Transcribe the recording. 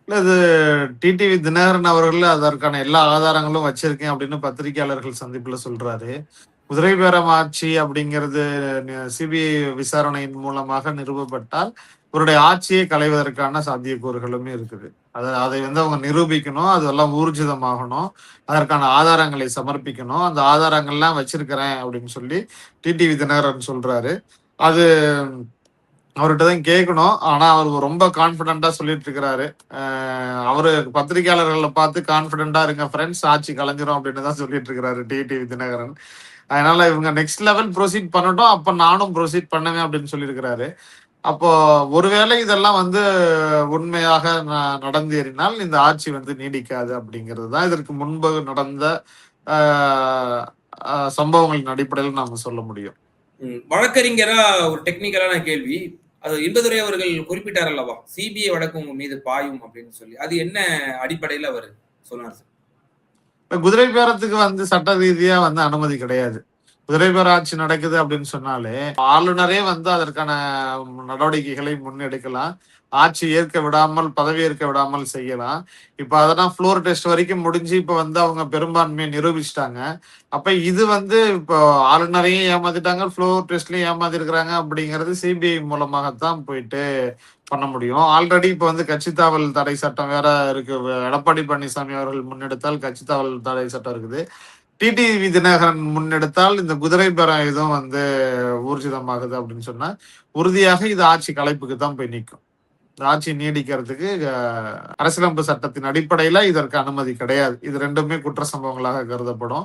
இல்ல இது டிடிவி தினகரன் அவர்கள் அதற்கான எல்லா ஆதாரங்களும் வச்சிருக்கேன் அப்படின்னு பத்திரிகையாளர்கள் சந்திப்புல சொல்றாரு. குதிரை பேரம் ஆட்சி அப்படிங்கிறது சிபிஐ விசாரணையின் மூலமாக நிறுவப்பட்டால் இவருடைய ஆட்சியை களைவதற்கான சாத்தியக்கூறுகளும் இருக்குது. அதை வந்து அவங்க நிரூபிக்கணும். அதெல்லாம் ஊர்ஜிதமாகணும். அதற்கான ஆதாரங்களை சமர்ப்பிக்கணும். அந்த ஆதாரங்கள்லாம் வச்சிருக்கிறேன் அப்படின்னு சொல்லி டிடிவி தினகரன் சொல்றாரு. அது அவர்கிட்ட தான் கேட்கணும். ஆனா அவர் ரொம்ப கான்பிடண்டா சொல்லிட்டு இருக்கிறாரு. அவரு பத்திரிகையாளர்களை பார்த்து கான்பிடண்டா இருங்க ஃப்ரெண்ட்ஸ், ஆட்சி கலைஞ்சிரும் அப்படின்னு தான் சொல்லிட்டு இருக்கிறாரு டிடிவி தினகரன். அதனால இவங்க நெக்ஸ்ட் லெவல் ப்ரொசீட் பண்ணட்டும், அப்ப நானும் ப்ரொசீட் பண்ணுவேன் அப்படின்னு சொல்லியிருக்கிறாரு. அப்போ ஒருவேளை இதெல்லாம் வந்து உண்மையாக நடந்தேறினால் இந்த ஆட்சி வந்து நீடிக்காது அப்படிங்கிறது தான் இதற்கு முன்பு நடந்த சம்பவங்களின் அடிப்படையில் நாம சொல்ல முடியும். வழக்கறிஞரா ஒரு டெக்னிக்கலான கேள்வி. அது இன்பதுரை அவர்கள் குறிப்பிட்டார் அல்லவா, சிபிஐ வழக்கு உங்க மீது பாயும் அப்படின்னு சொல்லி. அது என்ன அடிப்படையில் அவர் சொன்னார் சார்? குதிரை பேரத்துக்கு வந்து சட்ட ரீதியா வந்து அனுமதி கிடையாது. குதிரை பேர ஆட்சி நடக்குது அப்படின்னு சொன்னாலே ஆளுநரே வந்து அதற்கான நடவடிக்கைகளை முன்னெடுக்கலாம். ஆட்சி ஏற்க விடாமல், பதவி ஏற்க விடாமல் செய்யலாம். இப்ப அதெல்லாம் ஃப்ளோர் டெஸ்ட் வரைக்கும் முடிஞ்சு இப்ப வந்து அவங்க பெரும்பான்மையை நிரூபிச்சிட்டாங்க. அப்ப இது வந்து இப்போ ஆளுநரையும் ஏமாத்திட்டாங்க, ஃப்ளோர் டெஸ்ட்லயும் ஏமாத்திருக்கிறாங்க அப்படிங்கிறது சிபிஐ மூலமாகத்தான் போயிட்டு பண்ண முடியும். ஆல்ரெடி இப்ப வந்து கட்சித்தாவல் தடை சட்டம் வேற இருக்கு. எடப்பாடி பழனிசாமி அவர்கள் முன்னெடுத்தால் கட்சித்தாவல் தடை சட்டம் இருக்குது. டிடிவி தினகரன் முன்னெடுத்தால் இந்த குதிரை பேரம் எதுவும் வந்து ஊர்ஜிதமாகுது அப்படின்னு சொன்னா உறுதியாக இது ஆட்சி கலைப்புக்கு தான் போய் நிற்கும். ஆட்சி நீடிக்கிறதுக்கு அரசியலமைப்பு சட்டத்தின் அடிப்படையில இதற்கு அனுமதி கிடையாது. இது ரெண்டுமே குற்ற சம்பவங்களாக கருதப்படும்.